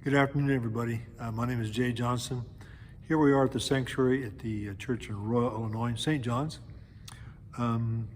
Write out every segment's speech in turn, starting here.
Good afternoon, everybody. My name is Jay Johnson. Here we are at the sanctuary at the church in Royal, Illinois, St. John's. I'm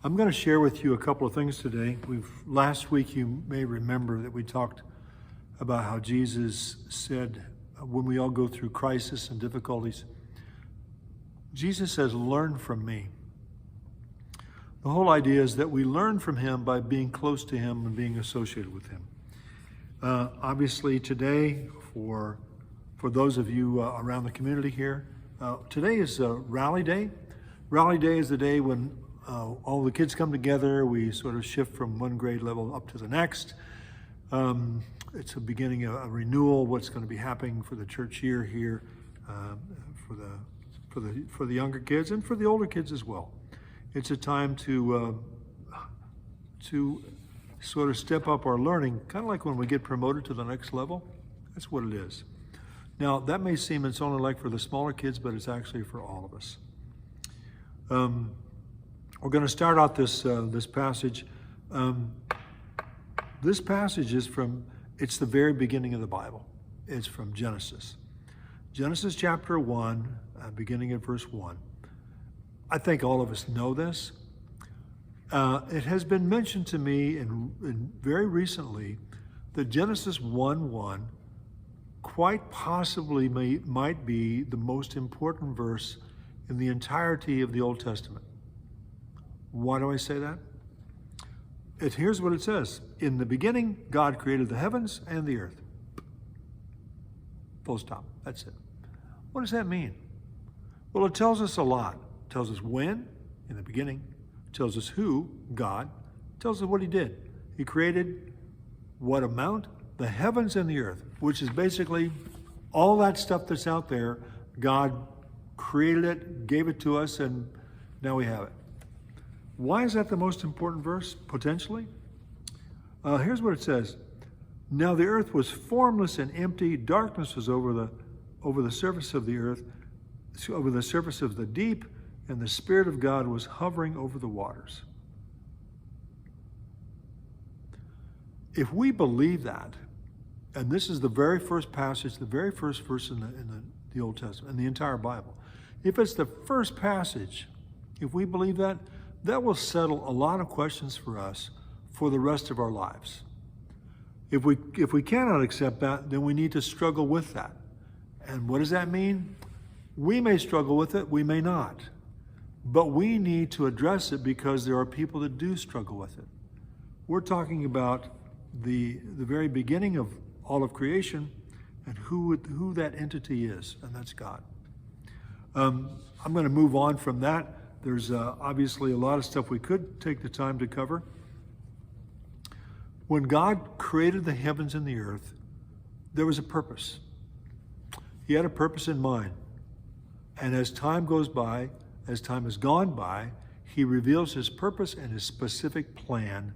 going to share with you a couple of things today. Last week, you may remember that we talked about how Jesus said, when we all go through crisis and difficulties, Jesus says, "Learn from me." The whole idea is that we learn from him by being close to him and being associated with him. Obviously today, for those of you around the community here, today is Rally Day. Rally Day is the day when all the kids come together. We sort of shift from one grade level up to the next. It's a beginning, a renewal, what's going to be happening for the church year here, for the younger kids and for the older kids as well. It's a time to sort of step up our learning, kind of like when we get promoted to the next level. That's what it is. Now, that may seem it's only like for the smaller kids, but it's actually for all of us. We're going to start out this passage. This passage is it's the very beginning of the Bible. It's from Genesis. Genesis chapter 1, beginning at verse 1. I think all of us know this. It has been mentioned to me in very recently that Genesis 1:1 quite possibly might be the most important verse in the entirety of the Old Testament. Why do I say that? Here's what it says. In the beginning, God created the heavens and the earth. Full stop. That's it. What does that mean? Well, it tells us a lot. It tells us when, in the beginning. It tells us who, God. It tells us what he did. He created what amount? The heavens and the earth, which is basically all that stuff that's out there. God created it, gave it to us, and now we have it. Why is that the most important verse, potentially? Here's what it says. Now the earth was formless and empty. Darkness was over the surface of the earth, over the surface of the deep, and the Spirit of God was hovering over the waters. If we believe that, and this is the very first passage, the very first verse in the Old Testament, in the entire Bible. If it's the first passage, if we believe that, that will settle a lot of questions for us for the rest of our lives. If we cannot accept that, then we need to struggle with that. And what does that mean? We may struggle with it, we may not. But we need to address it because there are people that do struggle with it. We're talking about the very beginning of all of creation and who that entity is, and that's God. I'm going to move on from that. There's obviously a lot of stuff we could take the time to cover. When God created the heavens and the earth, there was a purpose. He had a purpose in mind. And as time goes by, as time has gone by, he reveals his purpose and his specific plan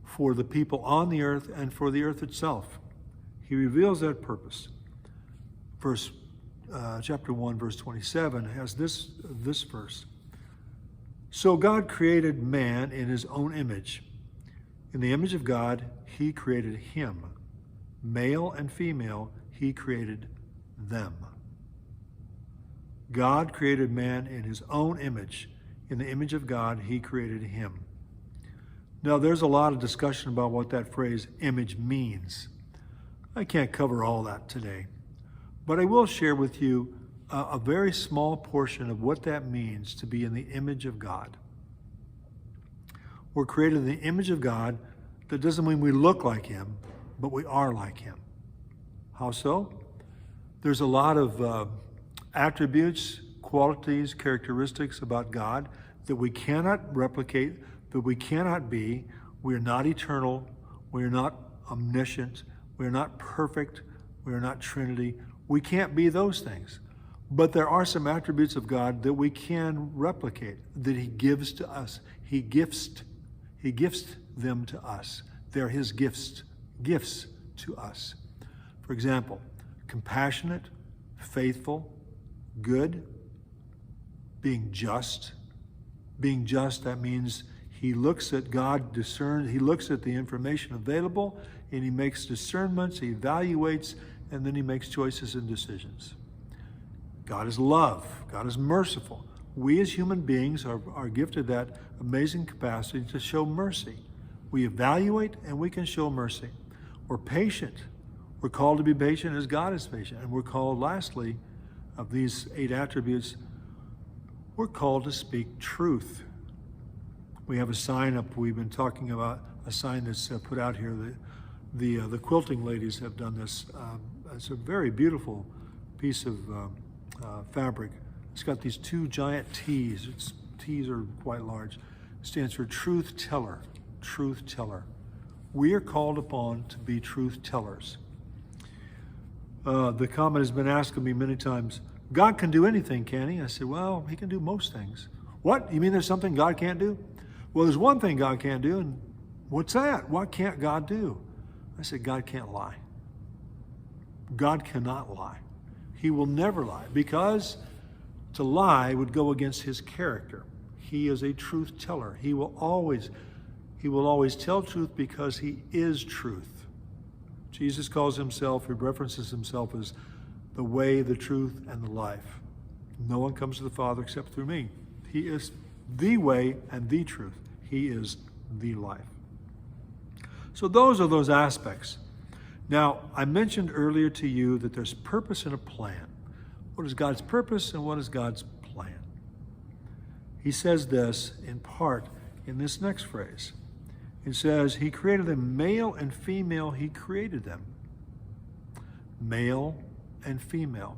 for the people on the earth and for the earth itself. He reveals that purpose. Chapter 1, verse 27 has this verse. So God created man in his own image. In the image of God, he created him. Male and female, he created them. God created man in his own image. In the image of God, he created him. Now, there's a lot of discussion about what that phrase image means. I can't cover all that today, but I will share with you a very small portion of what that means to be in the image of God. We're created in the image of God. That doesn't mean we look like him, but we are like him. How so? There's a lot of attributes, qualities, characteristics about God that we cannot replicate, that we cannot be. We are not eternal. We are not omniscient. We are not perfect. We are not Trinity. We can't be those things. But there are some attributes of God that we can replicate, that he gives to us. He gifts them to us. They're his gifts to us. For example, compassionate, faithful, good, being just. Being just, that means He looks at he looks at the information available, and he makes discernments, he evaluates, and then he makes choices and decisions. God is love. God is merciful. We as human beings are gifted that amazing capacity to show mercy. We evaluate and we can show mercy. We're patient. We're called to be patient as God is patient. And we're called, lastly, of these 8 attributes, we're called to speak truth. We have a sign up. We've been talking about a sign that's put out here. The quilting ladies have done this. It's a very beautiful piece of fabric. It's got these 2 giant T's. T's are quite large. It stands for truth teller. Truth teller. We are called upon to be truth tellers. The comment has been asked of me many times, God can do anything, can he? I said, well, he can do most things. What? You mean there's something God can't do? Well, there's one thing God can't do, and what's that? What can't God do? I said, God can't lie. God cannot lie. He will never lie, because to lie would go against his character. He is a truth teller. He will always tell truth because he is truth. Jesus calls himself, he references himself as the way, the truth, and the life. No one comes to the Father except through me. He is the way and the truth. He is the life. So those are those aspects. Now, I mentioned earlier to you that there's purpose and a plan. What is God's purpose and what is God's plan? He says this in part in this next phrase. It says, he created them male and female, he created them. Male and female.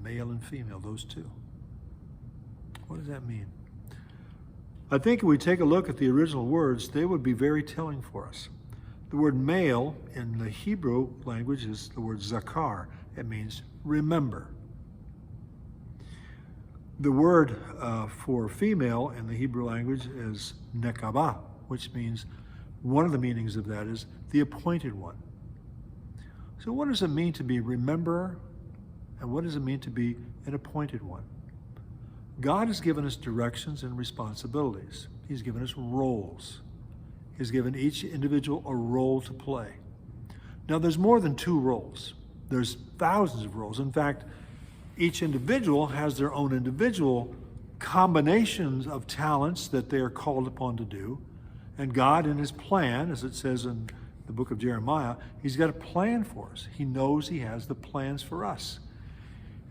Male and female, those two. What does that mean? I think if we take a look at the original words, they would be very telling for us. The word male in the Hebrew language is the word zakar. It means remember. The word for female in the Hebrew language is nekabah, which means, one of the meanings of that is the appointed one. So what does it mean to be rememberer, and what does it mean to be an appointed one? God has given us directions and responsibilities. He's given us roles. He's given each individual a role to play. Now, there's more than 2 roles. There's thousands of roles. In fact, each individual has their own individual combinations of talents that they are called upon to do. And God, in his plan, as it says in the book of Jeremiah, he's got a plan for us. He knows he has the plans for us.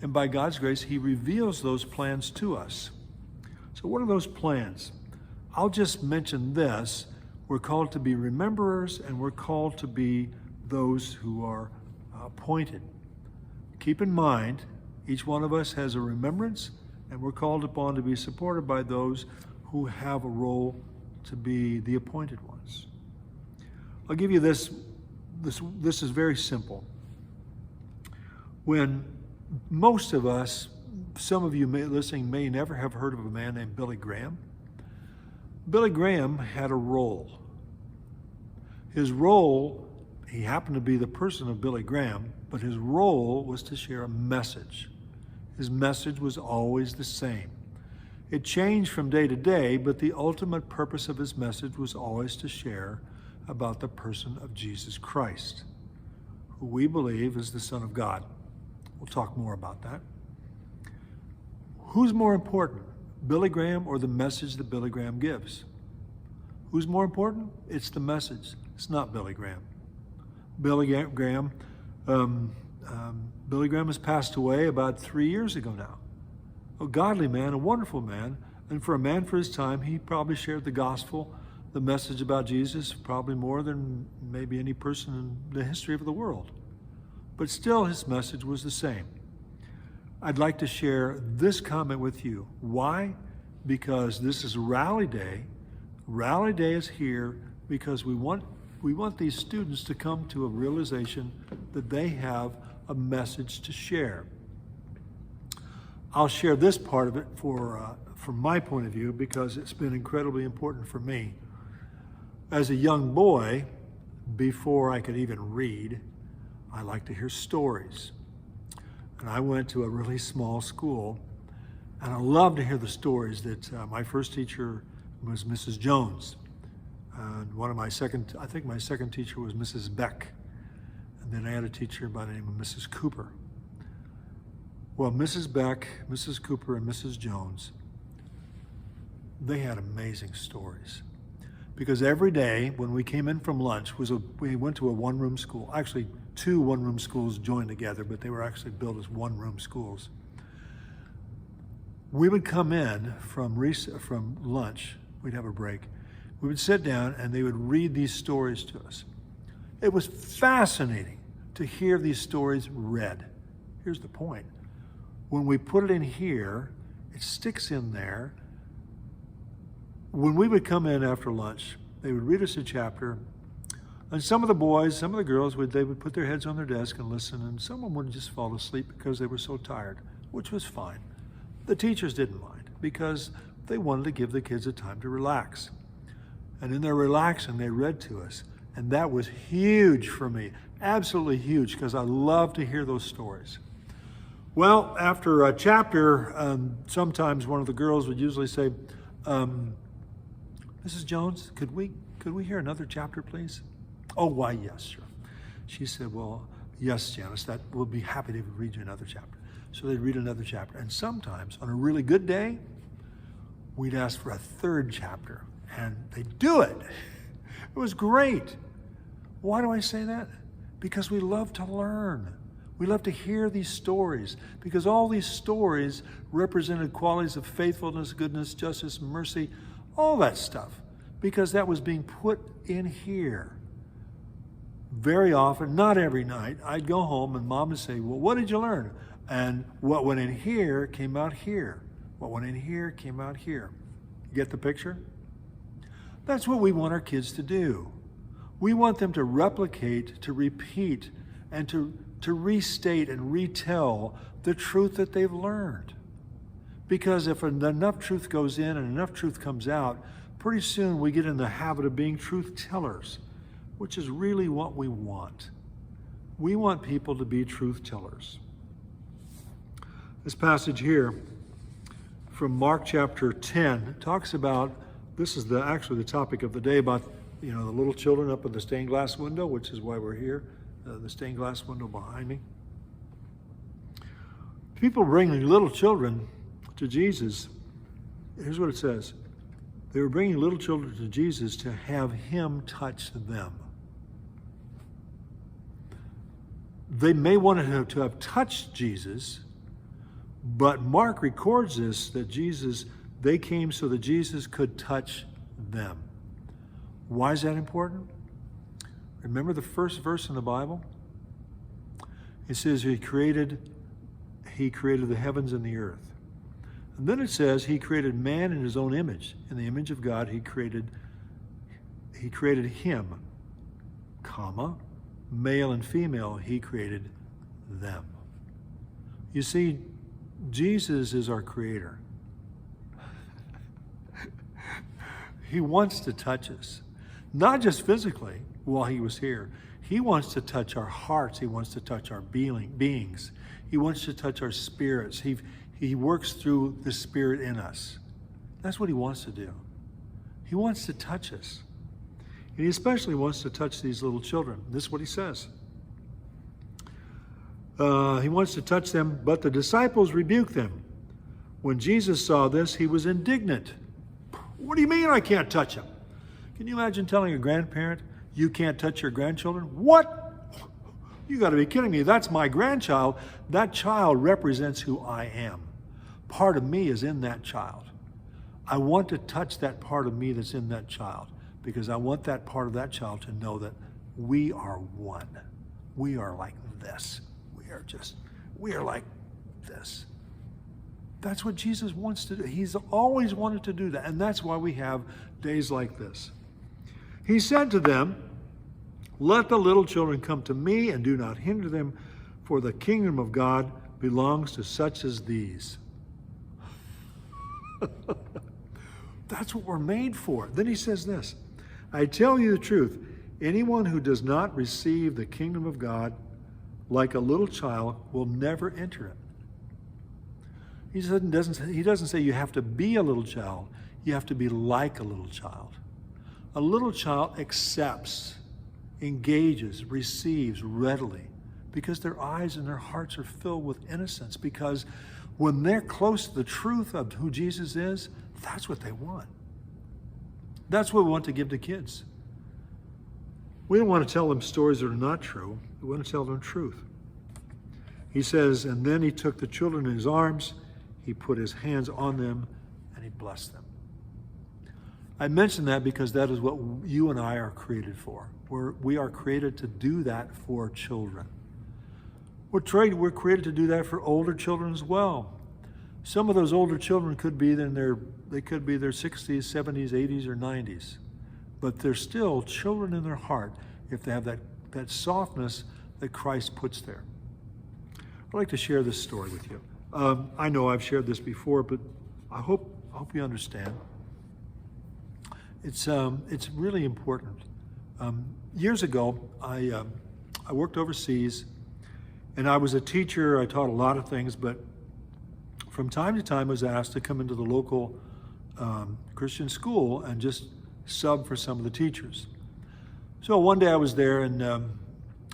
And by God's grace, he reveals those plans to us. So what are those plans? I'll just mention this. We're called to be rememberers, and we're called to be those who are appointed. Keep in mind, each one of us has a remembrance, and we're called upon to be supported by those who have a role to be the appointed ones. I'll give you this. This is very simple. When most of us, some of you listening may never have heard of a man named Billy Graham. Billy Graham had a role. His role, he happened to be the person of Billy Graham, but his role was to share a message. His message was always the same. It changed from day to day, but the ultimate purpose of his message was always to share about the person of Jesus Christ, who we believe is the Son of God. We'll talk more about that. Who's more important, Billy Graham or the message that Billy Graham gives? Who's more important? It's the message. It's not Billy Graham. Billy Graham has passed away about 3 years ago now. A godly man, a wonderful man, and for a man for his time, he probably shared the gospel, the message about Jesus, probably more than maybe any person in the history of the world. But still, his message was the same. I'd like to share this comment with you. Why? Because this is Rally Day. Rally Day is here because we want these students to come to a realization that they have a message to share. I'll share this part of it from my point of view because it's been incredibly important for me. As a young boy, before I could even read, I liked to hear stories. And I went to a really small school, and I loved to hear the stories that my first teacher was Mrs. Jones. And my second teacher was Mrs. Beck. And then I had a teacher by the name of Mrs. Cooper. Well, Mrs. Beck, Mrs. Cooper, and Mrs. Jones, they had amazing stories. Because every day when we came in from lunch, we went to a one-room school. Actually, 2 one-room schools joined together, but they were actually built as one-room schools. We would come in from lunch, we'd have a break. We would sit down and they would read these stories to us. It was fascinating to hear these stories read. Here's the point. When we put it in here, it sticks in there. When we would come in after lunch, they would read us a chapter, and some of the boys, some of the girls, they would put their heads on their desk and listen, and some of them would just fall asleep because they were so tired, which was fine. The teachers didn't mind because they wanted to give the kids a time to relax. And in their relaxing, they read to us, and that was huge for me, absolutely huge, because I love to hear those stories. Well, after a chapter, sometimes one of the girls would usually say, Mrs. Jones, could we hear another chapter, please? Oh, why, yes, sure. She said, well, yes, Janice, we'll be happy to read you another chapter. So they'd read another chapter. And sometimes, on a really good day, we'd ask for a 3rd chapter, and they'd do it. It was great. Why do I say that? Because we love to learn. We love to hear these stories, because all these stories represented qualities of faithfulness, goodness, justice, mercy, all that stuff, because that was being put in here. Very often, not every night, I'd go home and Mom would say, well, what did you learn? And what went in here came out here. What went in here came out here. You get the picture? That's what we want our kids to do. We want them to replicate, to repeat, and to restate and retell the truth that they've learned. Because if enough truth goes in and enough truth comes out, pretty soon we get in the habit of being truth tellers, which is really what we want. We want people to be truth tellers. This passage here from Mark chapter 10 talks about, this is actually the topic of the day, about the little children up in the stained glass window, which is why we're here, the stained glass window behind me. People bringing little children to Jesus. Here's what it says. They were bringing little children to Jesus to have him touch them. They may want to have touched Jesus, but Mark records this, that they came so that Jesus could touch them. Why is that important? Remember the first verse in the Bible? It says he created the heavens and the earth. And then it says he created man in his own image. In the image of God, he created him, comma, male and female, he created them. You see, Jesus is our creator. He wants to touch us, not just physically while he was here. He wants to touch our hearts. He wants to touch our beings. He wants to touch our spirits. He works through the Spirit in us. That's what he wants to do. He wants to touch us. And he especially wants to touch these little children. This is what he says. He wants to touch them, but the disciples rebuked them. When Jesus saw this, he was indignant. What do you mean I can't touch him? Can you imagine telling a grandparent, you can't touch your grandchildren? What? You got to be kidding me. That's my grandchild. That child represents who I am. Part of me is in that child. I want to touch that part of me that's in that child, because I want that part of that child to know that we are one. We are like this. We are like this. That's what Jesus wants to do. He's always wanted to do that, and that's why we have days like this. He said to them, let the little children come to me, and do not hinder them, for the kingdom of God belongs to such as these. That's what we're made for. Then he says this, I tell you the truth, anyone who does not receive the kingdom of God like a little child will never enter it. He doesn't say you have to be a little child. You have to be like a little child. A little child accepts, engages, receives readily because their eyes and their hearts are filled with innocence, because when they're close to the truth of who Jesus is, that's what they want. That's what we want to give to kids. We don't want to tell them stories that are not true. We want to tell them truth. He says, and then he took the children in his arms, he put his hands on them, and he blessed them. I mention that because that is what you and I are created for. We are created to do that for children. We're created to do that for older children as well. Some of those older children could be their 60s, 70s, 80s, or 90s. But they're still children in their heart if they have that softness that Christ puts there. I'd like to share this story with you. I know I've shared this before, but I hope you understand. It's really important. Years ago, I worked overseas, and I was a teacher. I taught a lot of things, but from time to time I was asked to come into the local Christian school and just sub for some of the teachers. So one day I was there, and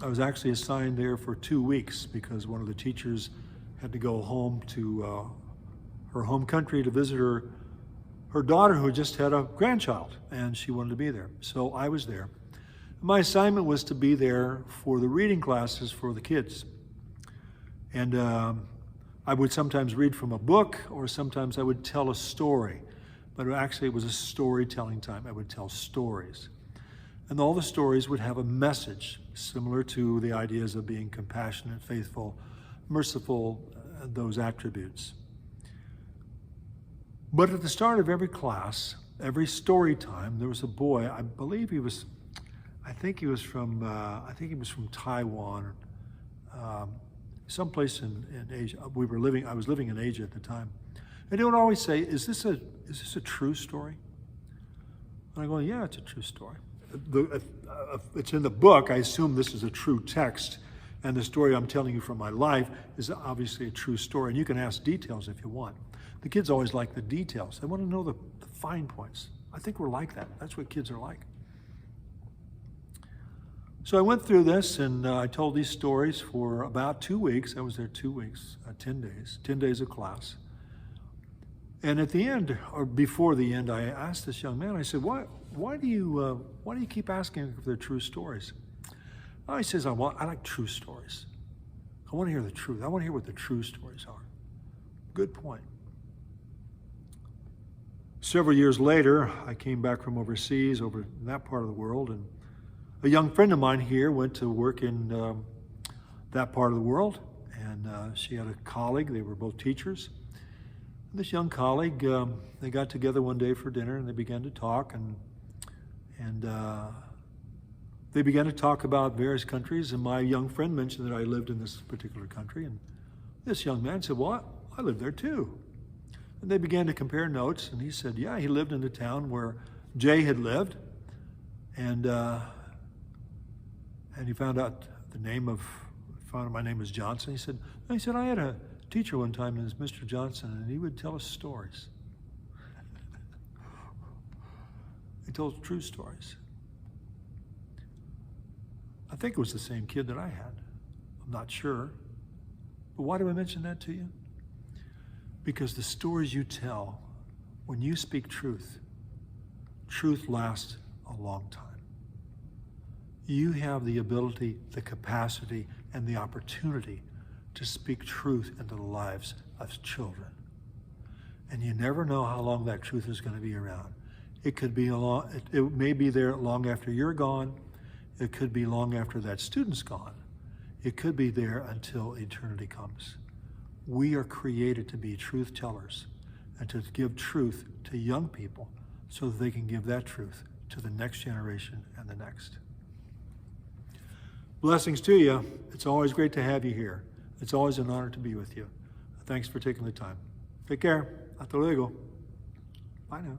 I was actually assigned there for 2 weeks because one of the teachers had to go home to her home country to visit her daughter who just had a grandchild, and she wanted to be there. So I was there. My assignment was to be there for the reading classes for the kids. And I would sometimes read from a book, or sometimes I would tell a story. But actually it was a storytelling time. I would tell stories. And all the stories would have a message similar to the ideas of being compassionate, faithful, merciful, those attributes. But at the start of every class, every story time, there was a boy. I think he was from Taiwan, someplace in Asia. I was living in Asia at the time. And he would always say, is this a true story? And I go, yeah, it's a true story. It's in the book. I assume this is a true text. And the story I'm telling you from my life is obviously a true story. And you can ask details if you want. The kids always like the details. They want to know the fine points. I think we're like that. That's what kids are like. So I went through this, and I told these stories for about 2 weeks. I was there 2 weeks, 10 days of class. And at the end, or before the end, I asked this young man, I said, why do you keep asking if they're true stories? Oh, he says, I like true stories. I want to hear the truth. I want to hear what the true stories are. Good point. Several years later, I came back from overseas, over in that part of the world, and a young friend of mine here went to work in that part of the world, and she had a colleague. They were both teachers. And this young colleague, they got together one day for dinner, and they began to talk, and they began to talk about various countries, and my young friend mentioned that I lived in this particular country, and this young man said, well, I lived there too. And they began to compare notes, and he said, yeah, he lived in the town where Jay had lived, and he found out my name was Johnson. He said, I had a teacher one time, and it was Mr. Johnson, and he would tell us stories. He told true stories. I think it was the same kid that I had. I'm not sure. But why do I mention that to you? Because the stories you tell, when you speak truth lasts a long time. You have the ability, the capacity, and the opportunity to speak truth into the lives of children. And you never know how long that truth is going to be around. It may be there long after you're gone. It could be long after that student's gone. It could be there until eternity comes. We are created to be truth tellers and to give truth to young people so that they can give that truth to the next generation and the next. Blessings to you. It's always great to have you here. It's always an honor to be with you. Thanks for taking the time. Take care. Hasta luego. Bye now.